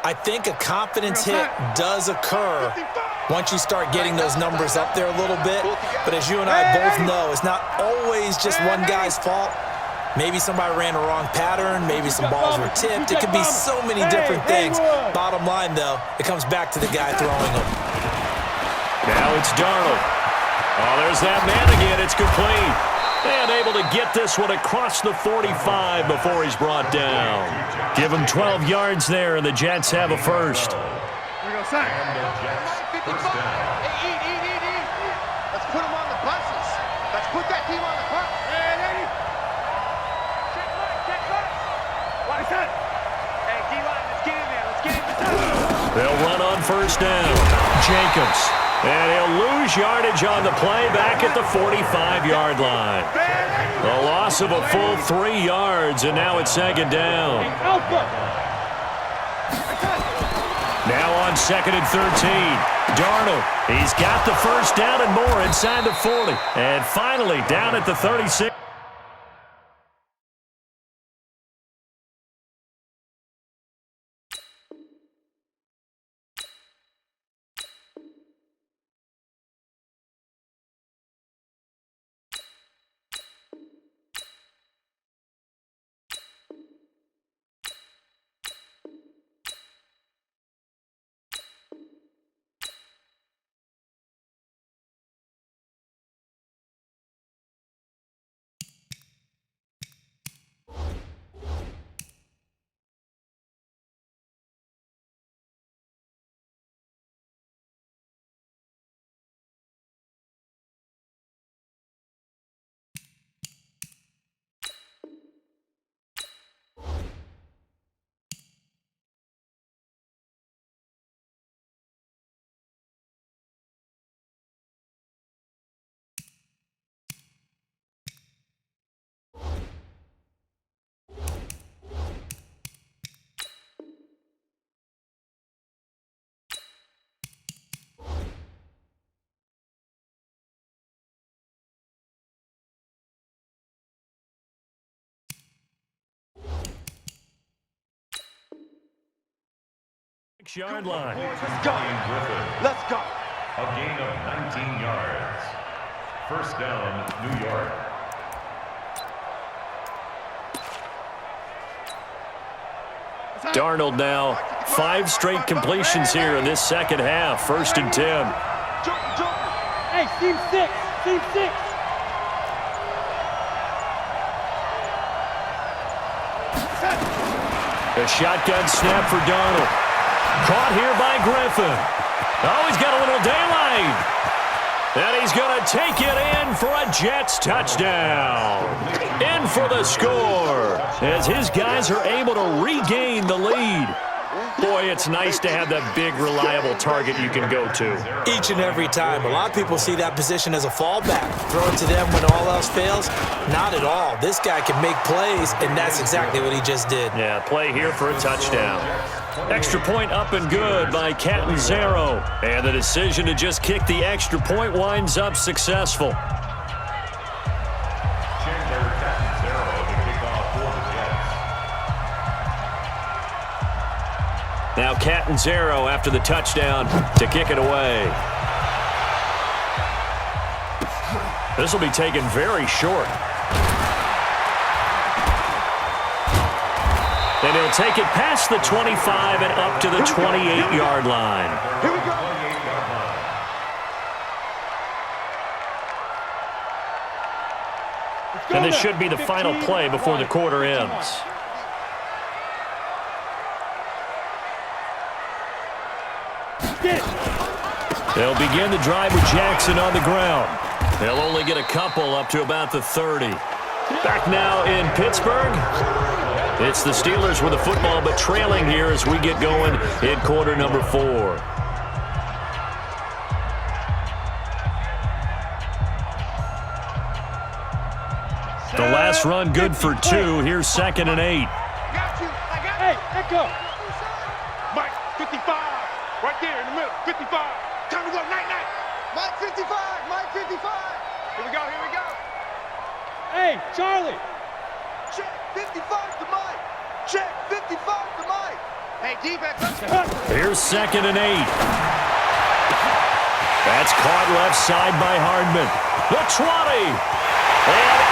I think a confidence hit does occur once you start getting those numbers up there a little bit. But as you and I both know, it's not always just one guy's fault. Maybe somebody ran a wrong pattern. Maybe some balls were tipped. It could be so many different things. Bottom line, though, it comes back to the guy throwing them. Now it's Darnold. Oh, there's that man again. It's complete. And able to get this one across the 45 before he's brought down. Give him 12 yards there, and the Jets have a first. Here we go, son. Hey, eat. Let's put him on the buses. Let's put that team on the bus. Hey, check back. Why, son? Hey, D-line, let's get in there. Let's get in there. They'll run on first down. Jacobs. And he'll lose yardage on the play back at the 45-yard line. A loss of a full 3 yards, and now it's second down. Now on second and 13. Darnold, he's got the first down and more inside the 40. And finally down at the 36. Yard line. Let's go. Let's go. A gain of 19 yards. First down, New York. Darnold now 5 straight completions here in this second half. First and 10. Hey, team 6. Team 6. A shotgun snap for Darnold. Caught here by Griffin. Oh, he's got a little daylight. And he's going to take it in for a Jets touchdown. In for the score as his guys are able to regain the lead. Boy, it's nice to have that big, reliable target you can go to. Each and every time. A lot of people see that position as a fallback. Throw it to them when all else fails. Not at all. This guy can make plays, and that's exactly what he just did. Yeah, play here for a touchdown. Extra point up and good by Catanzaro. And the decision to just kick the extra point winds up successful. Now Catanzaro after the touchdown to kick it away. This will be taken very short. And he'll take it past the 25 and up to the 28-yard line. Here we go. And this should be the final play before the quarter ends. They'll begin the drive with Jackson on the ground. They'll only get a couple up to about the 30. Back now in Pittsburgh. It's the Steelers with the football, but trailing here as we get going in quarter number 4. The last run good for 2. Here's second and 8. Got you. I got Hey, echo. Mike, 55. Right there in the middle. 55. Time to go. Night. Mike 55. Mike 55. Here we go. Hey, Charlie. Check 55 to Mike. Check 55 to Mike. Hey, defense. Here's 2nd and 8. That's caught left side by Hardman. The 20. And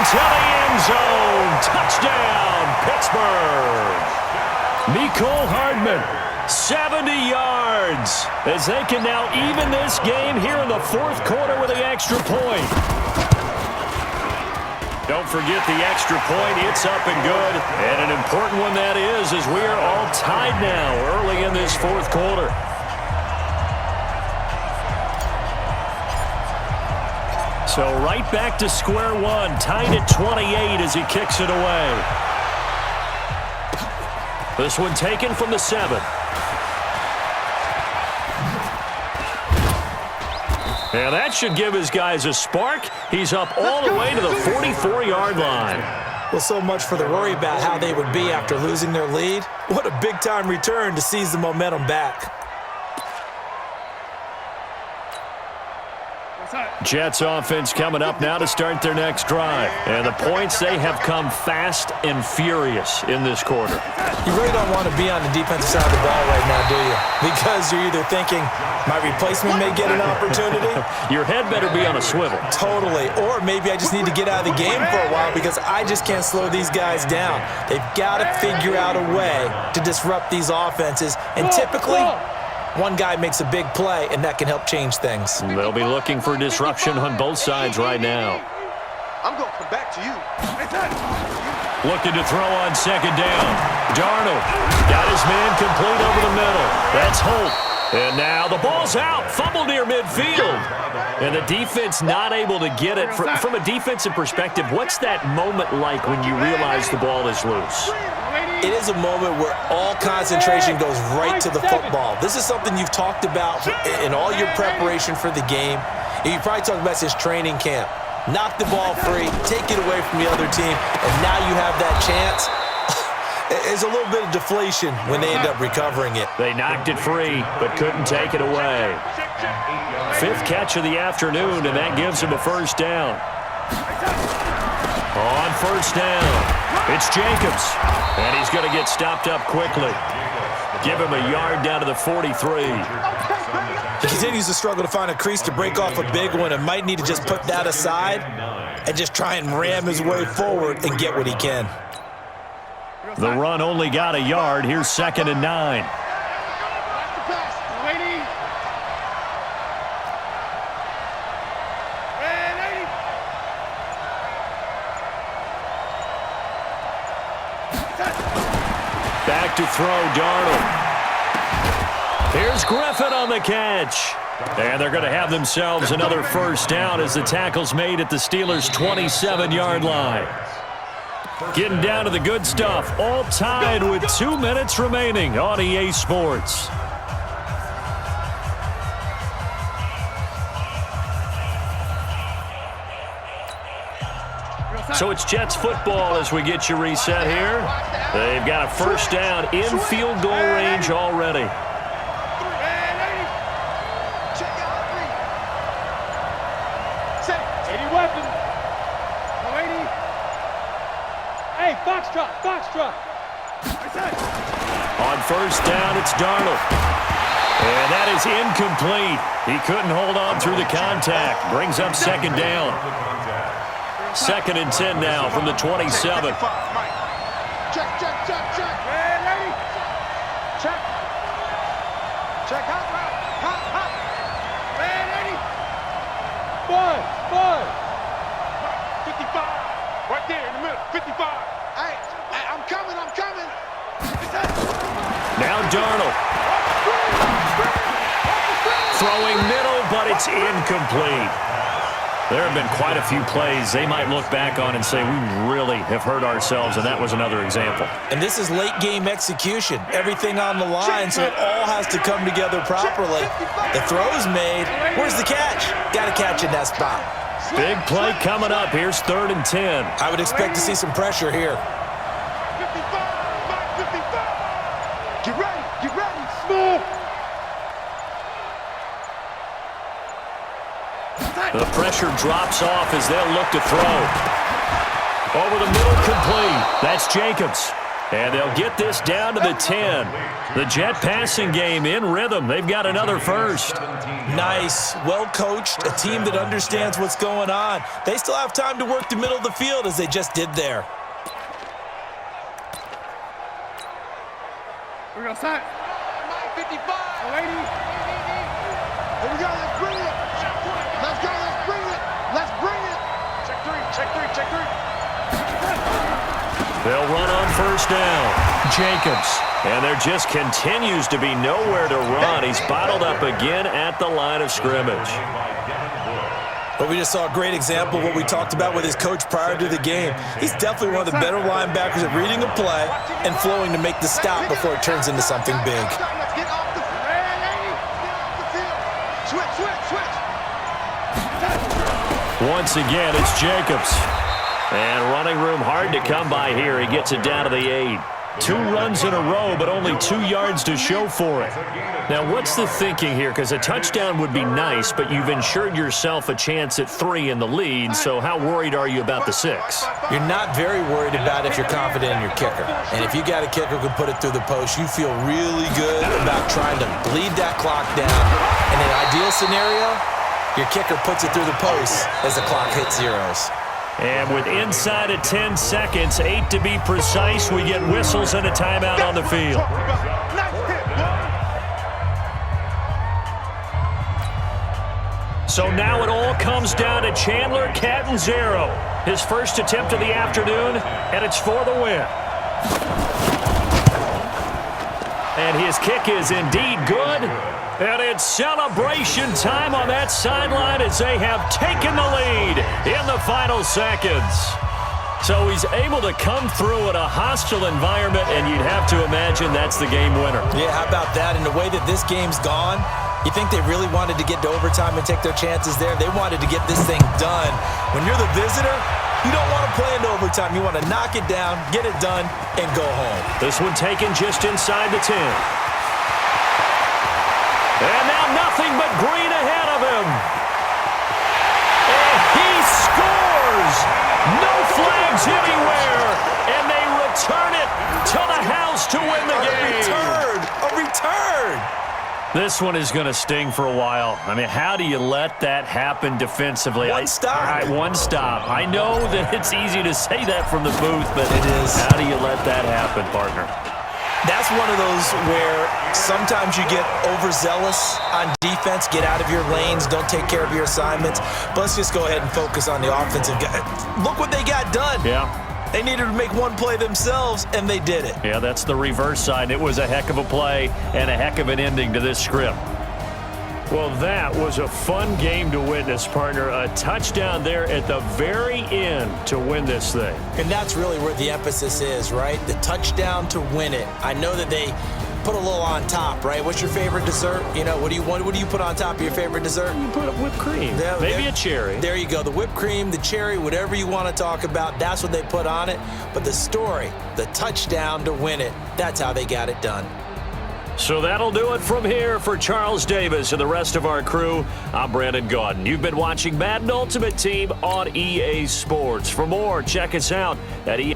into the end zone. Touchdown, Pittsburgh. Mecole Hardman, 70 yards. As they can now even this game here in the 4th quarter with the extra point. Don't forget the extra point. It's up and good. And an important one that is, as we are all tied now early in this 4th quarter. So right back to square one, tied at 28 as he kicks it away. This one taken from the 7. And that should give his guys a spark. He's up all the way to the 44-yard line. Well, so much for the worry about how they would be after losing their lead. What a big-time return to seize the momentum back. Jets offense coming up now to start their next drive. And the points, they have come fast and furious in this quarter. You really don't want to be on the defensive side of the ball right now, do you? Because you're either thinking, my replacement may get an opportunity. Your head better be on a swivel. Totally. Or maybe I just need to get out of the game for a while because I just can't slow these guys down. They've got to figure out a way to disrupt these offenses. And typically, one guy makes a big play, and that can help change things. They'll be looking for disruption on both sides right now. I'm going to come back to you. Looking to throw on 2nd down. Darnold got his man complete over the middle. That's Holt. And now the ball's out. Fumble near midfield. And the defense not able to get it. From a defensive perspective, what's that moment like when you realize the ball is loose? It is a moment where all concentration goes right to the football. This is something you've talked about in all your preparation for the game. You probably talked about since training camp. Knock the ball free, take it away from the other team, and now you have that chance. There's a little bit of deflation when they end up recovering it. They knocked it free, but couldn't take it away. 5th catch of the afternoon, and that gives him a 1st down. On 1st down, it's Jacobs, and he's going to get stopped up quickly. Give him a yard down to the 43. He continues to struggle to find a crease to break off a big one and might need to just put that aside and just try and ram his way forward and get what he can. The run only got a yard. Here's 2nd and 9. Back to throw, Darnold. Here's Griffin on the catch. And they're going to have themselves another 1st down as the tackle's made at the Steelers' 27-yard line. Getting down to the good stuff, all tied with 2 minutes remaining on EA Sports. So it's Jets football as we get you reset here. They've got a 1st down in field goal range already. Hey, Foxtrot. On 1st down, it's Darnold. And that is incomplete. He couldn't hold on through the contact. Brings up 2nd down. 2nd and 10 now from the 27. Check. Ready? Check. Hot. Ready? Five. 55. Right there in the middle. 55. Hey, I'm coming. Now Darnold. Throwing middle, but it's incomplete. There have been quite a few plays they might look back on and say, we really have hurt ourselves, and that was another example. And this is late-game execution. Everything on the line, so it all has to come together properly. The throw's made. Where's the catch? Got to catch in that spot. Big play coming up. Here's 3rd and 10. I would expect to see some pressure here. 55. Get ready. Smith. The pressure drops off as they'll look to throw. Over the middle, complete. That's Jacobs. And they'll get this down to the 10. The Jet passing game in rhythm. They've got another first. Nice, well-coached, a team that understands what's going on. They still have time to work the middle of the field as they just did there. We're going to set. 55. Lady. Here we go. Let's bring it. Let's go. Let's bring it. Let's bring it. Check three. Check three. Check three. They'll run on first down. Jacobs. And there just continues to be nowhere to run. He's bottled up again at the line of scrimmage. But we just saw a great example of what we talked about with his coach prior to the game. He's definitely one of the better linebackers at reading a play and flowing to make the stop before it turns into something big. Let's get off the field. Switch, switch, switch. Once again, it's Jacobs. And running room hard to come by here. He gets it down to the 8. 2 runs in a row, but only 2 yards to show for it. Now, what's the thinking here? Because a touchdown would be nice, but you've ensured yourself a chance at 3 in the lead, so how worried are you about the 6? You're not very worried about if you're confident in your kicker. And if you got a kicker who can put it through the post, you feel really good about trying to bleed that clock down. In an ideal scenario, your kicker puts it through the post as the clock hits zeros. And with inside of 10 seconds, 8 to be precise, we get whistles and a timeout on the field. So now it all comes down to Chandler Catanzaro. His first attempt of the afternoon, and it's for the win. And his kick is indeed good. And it's celebration time on that sideline as they have taken the lead in the final seconds. So he's able to come through in a hostile environment, and you'd have to imagine that's the game winner. Yeah, how about that? And the way that this game's gone, you think they really wanted to get to overtime and take their chances there? They wanted to get this thing done. When you're the visitor, you don't want to play into overtime. You want to knock it down, get it done, and go home. This one taken just inside the 10. And now nothing but green ahead of him. And he scores! No flags anywhere. And they return it to the house to win the game. A return! This one is going to sting for a while. I mean, how do you let that happen defensively? One stop. All right, one stop. I know that it's easy to say that from the booth, but it is. How do you let that happen, partner? That's one of those where sometimes you get overzealous on defense, get out of your lanes, don't take care of your assignments. But let's just go ahead and focus on the offensive guy. Look what they got done. Yeah. They needed to make one play themselves, and they did it. Yeah, that's the reverse side. It was a heck of a play and a heck of an ending to this script. Well, that was a fun game to witness, partner. A touchdown there at the very end to win this thing. And that's really where the emphasis is, right? The touchdown to win it. I know that they put a little on top, right? What's your favorite dessert? You know, what do you put on top of your favorite dessert? You put whipped cream. Yeah, maybe a cherry. There you go. The whipped cream, the cherry, whatever you want to talk about, that's what they put on it. But the story, the touchdown to win it, that's how they got it done. So that'll do it from here for Charles Davis and the rest of our crew. I'm Brandon Gaudin. You've been watching Madden Ultimate Team on EA Sports. For more, check us out at EA.